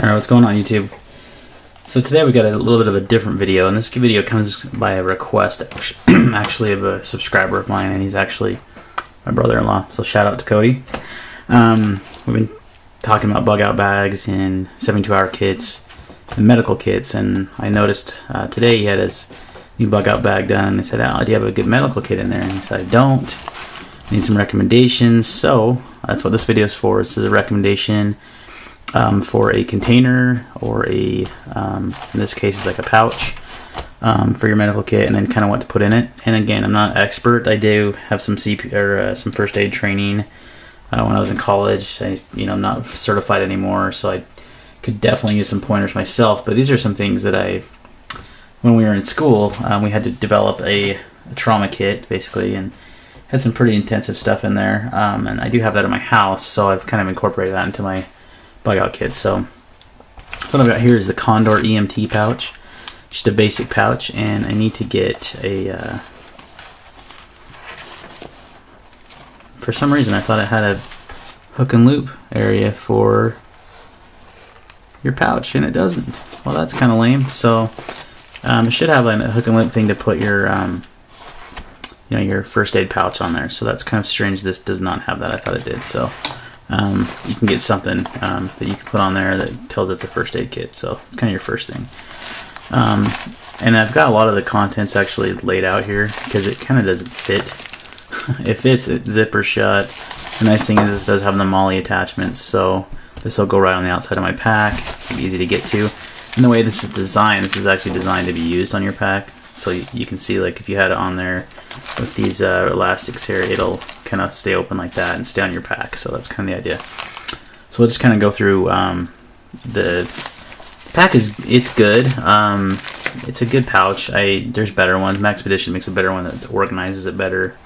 Alright, what's going on YouTube? So today we got a little bit of a different video, and this video comes by a request actually of a subscriber of mine, and he's actually my brother-in-law, so shout out to Cody. We've been talking about bug out bags and 72-hour kits and medical kits, and I noticed today he had his new bug out bag done, and I said, "Oh, do you have a good medical kit in there?" And he said, "I don't. I need some recommendations." So that's what this video is for. This is a recommendation for a container, or a in this case it's like a pouch for your medical kit, and then kind of what to put in it. And again, I'm not an expert. I do have some some first aid training when I was in college. I'm not certified anymore, so I could definitely use some pointers myself. But these are some things that when we were in school, we had to develop a trauma kit basically, and had some pretty intensive stuff in there. And I do have that in my house, so I've kind of incorporated that into my bug out kit. So what I've got here is the Condor EMT pouch, just a basic pouch, and I need to get a for some reason I thought it had a hook and loop area for your pouch, and it doesn't. Well, that's kind of lame. So it should have a hook and loop thing to put your your first aid pouch on there. So that's kind of strange. This does not have that. I thought it did. So you can get something that you can put on there that tells it's a first aid kit. So it's kind of your first thing. And I've got a lot of the contents actually laid out here because it kind of doesn't fit. It fits, it zipper shut. The nice thing is this does have the MOLLE attachments, so this will go right on the outside of my pack. It'll be easy to get to. And the way this is designed, this is actually designed to be used on your pack. So you can see, like, if you had it on there with these elastics here, it'll kind of stay open like that and stay on your pack. So that's kind of the idea. So we'll just kind of go through the pack. It's good. It's a good pouch. There's better ones. Maxpedition makes a better one that organizes it better,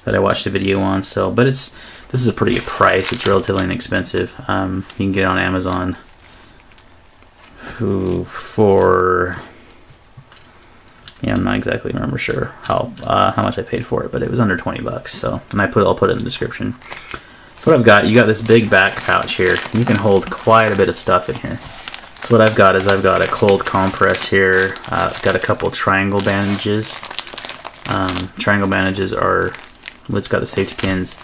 that I watched a video on. So, but this is a pretty good price. It's relatively inexpensive. You can get it on Amazon for, I'm not exactly sure how much I paid for it, but it was under 20 bucks. So, and I'll put it in the description. So what I've got, you got this big back pouch here. You can hold quite a bit of stuff in here. So what I've got is I've got a cold compress here. I've got a couple triangle bandages. Triangle bandages are, it's got the safety pins.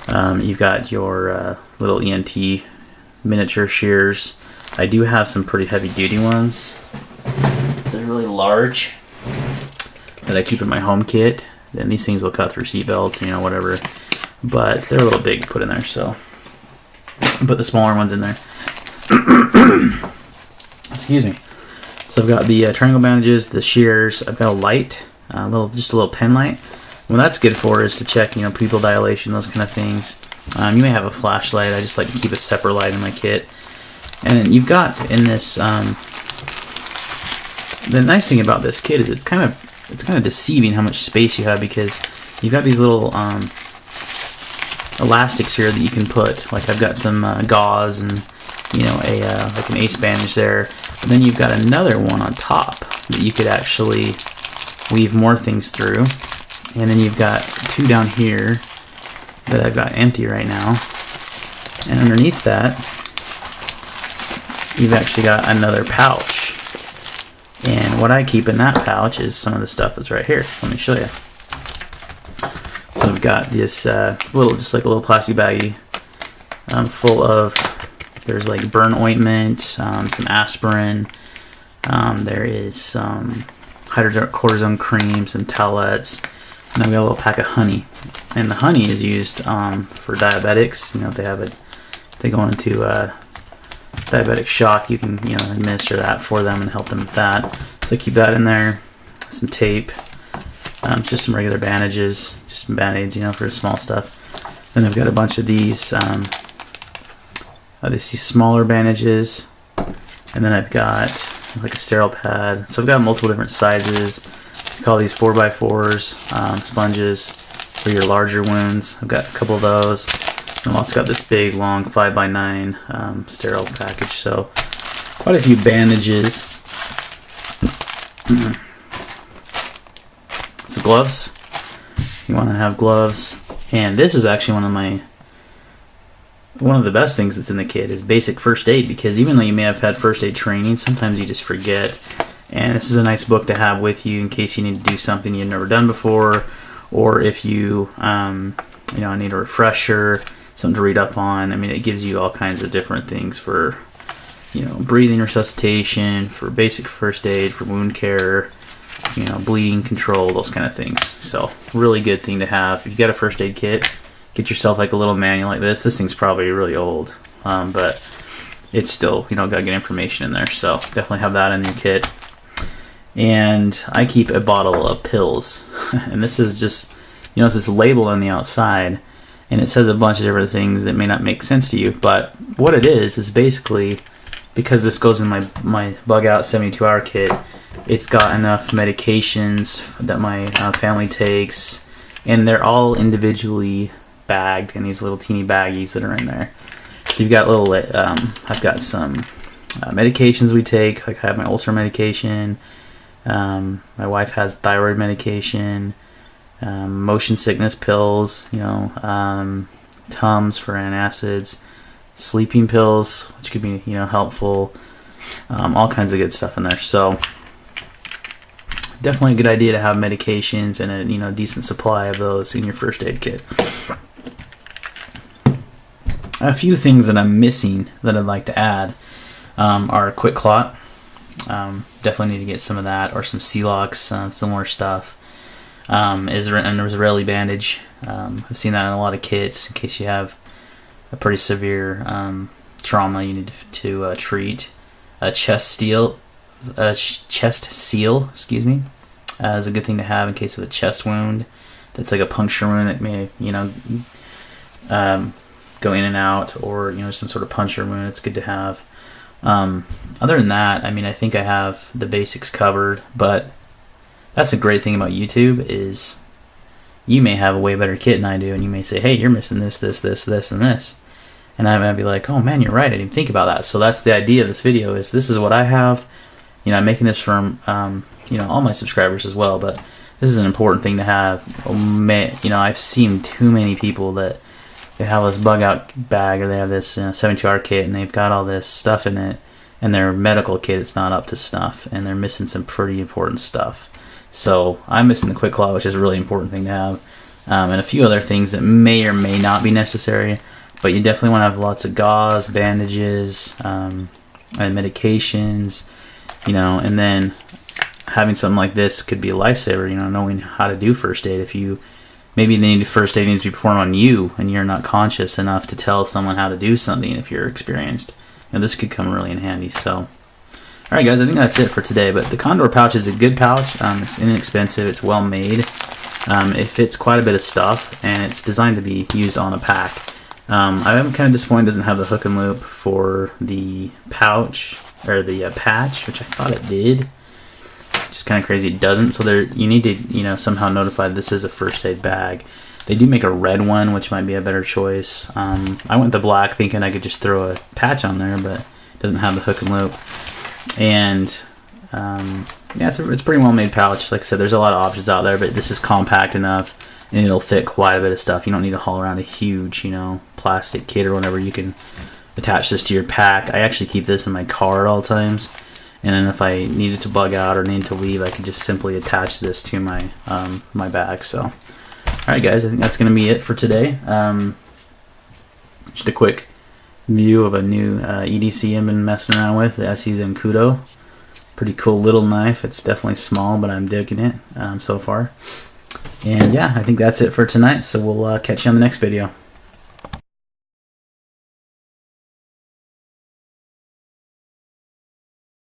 You've got your little ENT miniature shears. I do have some pretty heavy duty ones. They're really large that I keep in my home kit. And these things will cut through seat belts, whatever. But they're a little big to put in there, so put the smaller ones in there. Excuse me. So I've got the triangle bandages, the shears. I've got a light, just a little pen light. What that's good for is to check, pupil dilation, those kind of things. You may have a flashlight. I just like to keep a separate light in my kit. And then you've got in this, the nice thing about this kit is it's kind of deceiving how much space you have, because you've got these little elastics here that you can put. Like I've got some gauze and like an ace bandage there. And then you've got another one on top that you could actually weave more things through. And then you've got two down here that I've got empty right now. And underneath that, you've actually got another pouch. And what I keep in that pouch is some of the stuff that's right here. Let me show you. So I've got this just like a little plastic baggie full of, there's like burn ointment, some aspirin, there is some hydrocortisone cream, some towelettes, and I've got a little pack of honey. And the honey is used for diabetics. If they go into diabetic shock, you can administer that for them and help them with that. So I keep that in there. Some tape, just some regular bandages, just some band-aids, for small stuff. Then I've got a bunch of these these smaller bandages, and then I've got like a sterile pad. So I've got multiple different sizes. I call these 4x4s, sponges for your larger wounds. I've got a couple of those. And I've also got this big, long 5x9 sterile package. So quite a few bandages. So gloves. You want to have gloves. And this is actually one of my one of the best things that's in the kit is basic first aid, because even though you may have had first aid training, sometimes you just forget. And this is a nice book to have with you in case you need to do something you've never done before, or if you, you know, need a refresher, something to read up on. I mean, it gives you all kinds of different things for, you know, breathing resuscitation, for basic first aid, for wound care, you know, bleeding control, those kind of things. So, really good thing to have. If you got a first aid kit, get yourself like a little manual like this. This thing's probably really old, but it's still, you know, got good information in there. So, definitely have that in your kit. And I keep a bottle of pills, and this is just, you know, it's labeled on the outside, and it says a bunch of different things that may not make sense to you, but what it is basically, because this goes in my bug out 72-hour kit, it's got enough medications that my family takes, and they're all individually bagged in these little teeny baggies that are in there. So you've got little, I've got some medications we take, like I have my ulcer medication. My wife has thyroid medication, motion sickness pills, you know, Tums for antacids, sleeping pills, which could be, you know, helpful, all kinds of good stuff in there. So definitely a good idea to have medications and a, you know, decent supply of those in your first aid kit. A few things that I'm missing that I'd like to add are quick clot. Definitely need to get some of that, or some Celox, similar stuff. An Israeli bandage. I've seen that in a lot of kits in case you have a pretty severe trauma you need to treat. A chest seal, excuse me, is a good thing to have in case of a chest wound. That's like a puncture wound that may, you know, go in and out, or, you know, some sort of puncture wound. It's good to have. Other than that, I mean, I think I have the basics covered, but that's a great thing about YouTube is you may have a way better kit than I do, and you may say, hey, you're missing this, this, this, this, and this. And I might be like, oh man, you're right, I didn't think about that. So that's the idea of this video, is this is what I have. You know, I'm making this from, you know, all my subscribers as well, but this is an important thing to have. You know, I've seen too many people that they have this bug out bag, or they have this 72-hour kit, and they've got all this stuff in it, and their medical kit is not up to snuff, and they're missing some pretty important stuff. So I'm missing the quick clot, which is a really important thing to have, and a few other things that may or may not be necessary, but you definitely want to have lots of gauze, bandages, and medications, you know, and then having something like this could be a lifesaver, you know, knowing how to do first aid. If you maybe the first aid needs to be performed on you, and you're not conscious enough to tell someone how to do something if you're experienced. You know, this could come really in handy. So, alright guys, I think that's it for today. But the Condor pouch is a good pouch. It's inexpensive. It's well made. It fits quite a bit of stuff, and it's designed to be used on a pack. I'm kind of disappointed it doesn't have the hook and loop for the pouch, or the patch, which I thought it did. Just kind of crazy it doesn't. So you need to, you know, somehow notify this is a first aid bag. They do make a red one, which might be a better choice. I went the black thinking I could just throw a patch on there, but it doesn't have the hook and loop. And yeah, it's a pretty well made pouch. Like I said, there's a lot of options out there, but this is compact enough, and it'll fit quite a bit of stuff. You don't need to haul around a huge, you know, plastic kit or whatever. You can attach this to your pack. I actually keep this in my car at all times. And then if I needed to bug out or need to leave, I could just simply attach this to my my bag. So, all right, guys, I think that's going to be it for today. Just a quick view of a new EDC I've been messing around with, the SE Zenkudo. Pretty cool little knife. It's definitely small, but I'm digging it so far. And yeah, I think that's it for tonight. So we'll catch you on the next video.